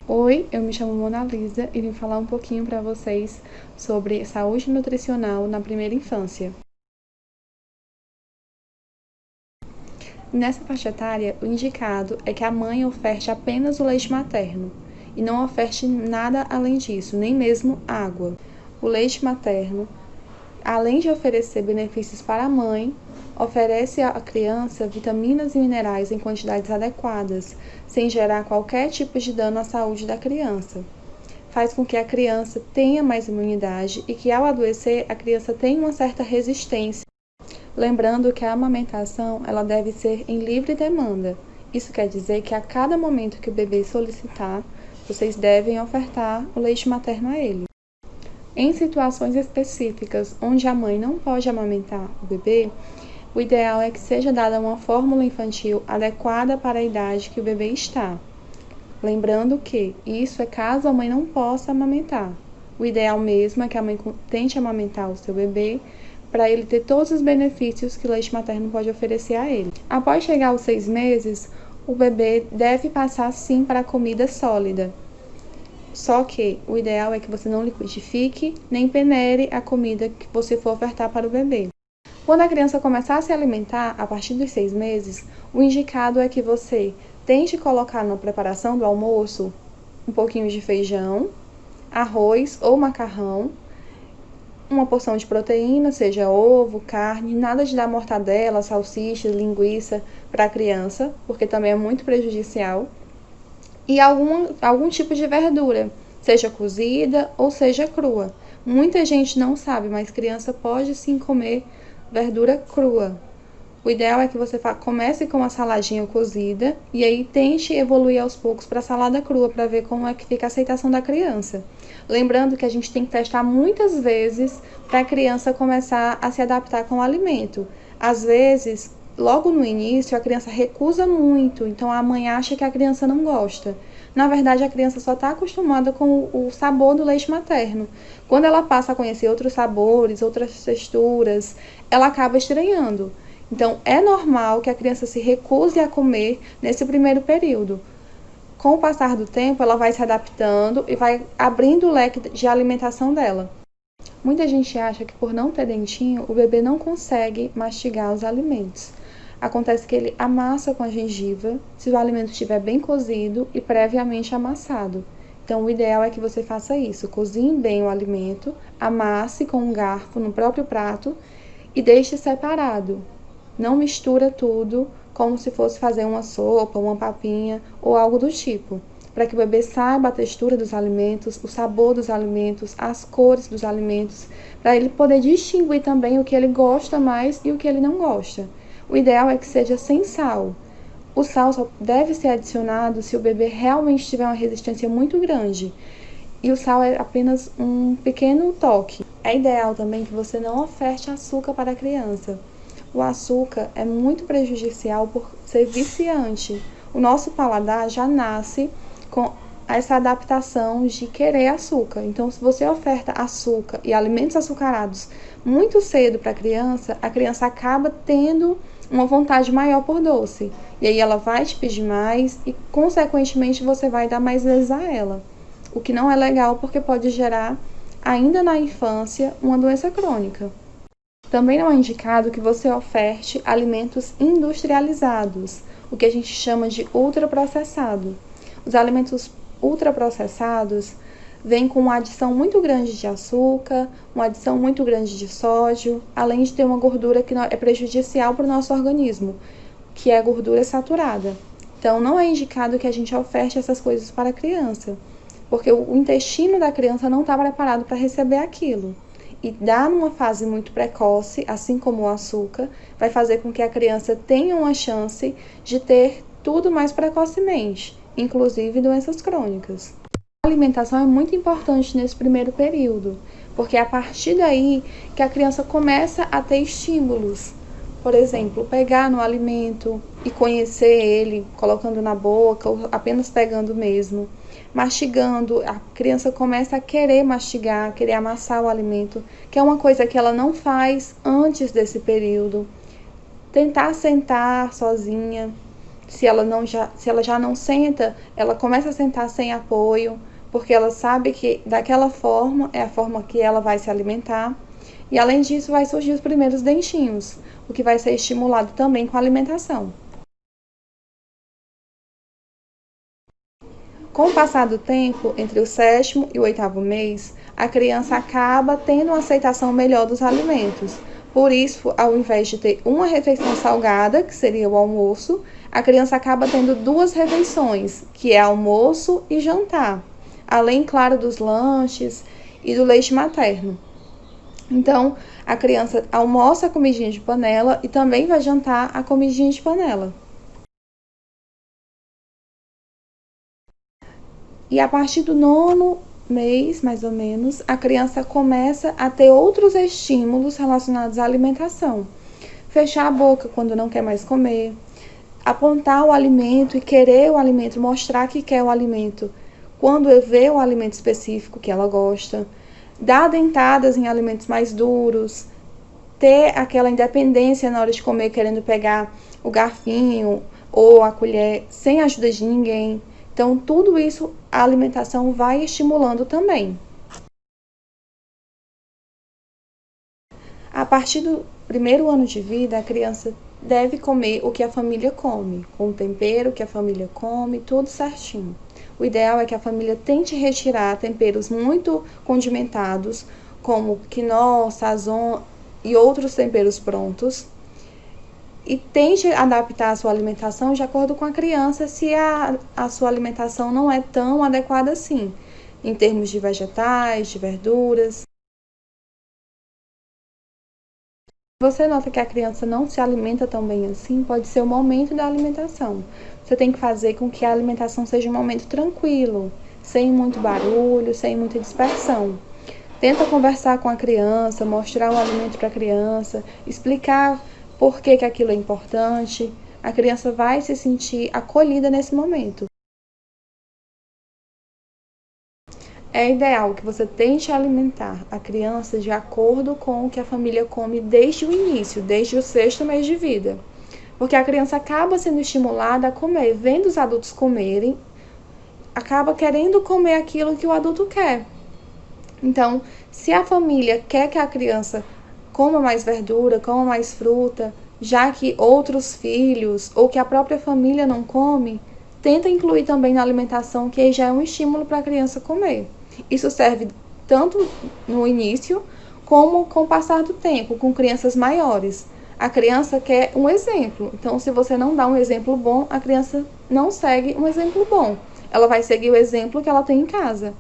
Oi, eu me chamo Mona Lisa e vim falar um pouquinho para vocês sobre saúde nutricional na primeira infância. Nessa faixa etária, o indicado é que a mãe oferte apenas o leite materno e não oferte nada além disso, nem mesmo água. O leite materno, além de oferecer benefícios para a mãe, oferece à criança vitaminas e minerais em quantidades adequadas, sem gerar qualquer tipo de dano à saúde da criança. Faz com que a criança tenha mais imunidade e que, ao adoecer, a criança tenha uma certa resistência. Lembrando que a amamentação ela deve ser em livre demanda. Isso quer dizer que a cada momento que o bebê solicitar, vocês devem ofertar o leite materno a ele. Em situações específicas onde a mãe não pode amamentar o bebê, o ideal é que seja dada uma fórmula infantil adequada para a idade que o bebê está. Lembrando que isso é caso a mãe não possa amamentar. O ideal mesmo é que a mãe tente amamentar o seu bebê para ele ter todos os benefícios que o leite materno pode oferecer a ele. Após chegar aos 6 meses, o bebê deve passar sim para a comida sólida. Só que o ideal é que você não liquidifique nem penere a comida que você for ofertar para o bebê. Quando a criança começar a se alimentar, a partir dos 6 meses, o indicado é que você tente colocar na preparação do almoço um pouquinho de feijão, arroz ou macarrão, uma porção de proteína, seja ovo, carne, nada de dar mortadela, salsicha, linguiça para a criança, porque também é muito prejudicial, e algum tipo de verdura, seja cozida ou seja crua. Muita gente não sabe, mas criança pode sim comer verdura crua. O ideal é que você comece com a saladinha cozida e aí tente evoluir aos poucos para a salada crua para ver como é que fica a aceitação da criança. Lembrando que a gente tem que testar muitas vezes para a criança começar a se adaptar com o alimento. Às vezes, logo no início, a criança recusa muito, então a mãe acha que a criança não gosta. Na verdade, a criança só está acostumada com o sabor do leite materno. Quando ela passa a conhecer outros sabores, outras texturas, ela acaba estranhando. Então, é normal que a criança se recuse a comer nesse primeiro período. Com o passar do tempo, ela vai se adaptando e vai abrindo o leque de alimentação dela. Muita gente acha que por não ter dentinho, o bebê não consegue mastigar os alimentos. Acontece que ele amassa com a gengiva, se o alimento estiver bem cozido e previamente amassado. Então, o ideal é que você faça isso, cozinhe bem o alimento, amasse com um garfo no próprio prato e deixe separado. Não mistura tudo como se fosse fazer uma sopa, uma papinha ou algo do tipo, para que o bebê saiba a textura dos alimentos, o sabor dos alimentos, as cores dos alimentos, para ele poder distinguir também o que ele gosta mais e o que ele não gosta. O ideal é que seja sem sal. O sal só deve ser adicionado se o bebê realmente tiver uma resistência muito grande. E o sal é apenas um pequeno toque. É ideal também que você não oferte açúcar para a criança. O açúcar é muito prejudicial por ser viciante. O nosso paladar já nasce com essa adaptação de querer açúcar. Então, se você oferta açúcar e alimentos açucarados muito cedo para a criança acaba tendo uma vontade maior por doce. E aí ela vai te pedir mais e, consequentemente, você vai dar mais vezes a ela. O que não é legal porque pode gerar, ainda na infância, uma doença crônica. Também não é indicado que você oferte alimentos industrializados, o que a gente chama de ultraprocessado. Os alimentos ultraprocessados vêm com uma adição muito grande de açúcar, uma adição muito grande de sódio, além de ter uma gordura que é prejudicial para o nosso organismo, que é a gordura saturada. Então, não é indicado que a gente oferte essas coisas para a criança, porque o intestino da criança não está preparado para receber aquilo. E dar numa fase muito precoce, assim como o açúcar, vai fazer com que a criança tenha uma chance de ter tudo mais precocemente, inclusive doenças crônicas. A alimentação é muito importante nesse primeiro período, porque é a partir daí que a criança começa a ter estímulos. Por exemplo, pegar no alimento e conhecer ele, colocando na boca ou apenas pegando mesmo. Mastigando, a criança começa a querer mastigar, querer amassar o alimento, que é uma coisa que ela não faz antes desse período. Tentar sentar sozinha, Se ela já não senta, ela começa a sentar sem apoio, porque ela sabe que daquela forma é a forma que ela vai se alimentar. E além disso, vai surgir os primeiros dentinhos, o que vai ser estimulado também com a alimentação. Com o passar do tempo, entre o sétimo e o oitavo mês, a criança acaba tendo uma aceitação melhor dos alimentos. Por isso, ao invés de ter uma refeição salgada, que seria o almoço, a criança acaba tendo duas refeições, que é almoço e jantar, além, claro, dos lanches e do leite materno. Então, a criança almoça a comidinha de panela e também vai jantar a comidinha de panela. E a partir do nono mês, mais ou menos, a criança começa a ter outros estímulos relacionados à alimentação. Fechar a boca quando não quer mais comer, apontar o alimento e querer o alimento, mostrar que quer o alimento quando eu ver o alimento específico que ela gosta, dar dentadas em alimentos mais duros, ter aquela independência na hora de comer, querendo pegar o garfinho ou a colher sem a ajuda de ninguém. Então, tudo isso a alimentação vai estimulando também. A partir do primeiro ano de vida, a criança deve comer o que a família come, com o tempero que a família come, tudo certinho. O ideal é que a família tente retirar temperos muito condimentados, como quinó, sazon e outros temperos prontos, e tente adaptar a sua alimentação de acordo com a criança, se a sua alimentação não é tão adequada assim, em termos de vegetais, de verduras. Você nota que a criança não se alimenta tão bem assim, pode ser o momento da alimentação. Você tem que fazer com que a alimentação seja um momento tranquilo, sem muito barulho, sem muita dispersão. Tenta conversar com a criança, mostrar o alimento para a criança, explicar por que aquilo é importante. A criança vai se sentir acolhida nesse momento. É ideal que você tente alimentar a criança de acordo com o que a família come desde o início, desde o sexto mês de vida. Porque a criança acaba sendo estimulada a comer, vendo os adultos comerem, acaba querendo comer aquilo que o adulto quer. Então, se a família quer que a criança coma mais verdura, coma mais fruta, já que outros filhos ou que a própria família não come, tenta incluir também na alimentação, que aí já é um estímulo para a criança comer. Isso serve tanto no início como com o passar do tempo, com crianças maiores. A criança quer um exemplo. Então, se você não dá um exemplo bom, a criança não segue um exemplo bom. Ela vai seguir o exemplo que ela tem em casa.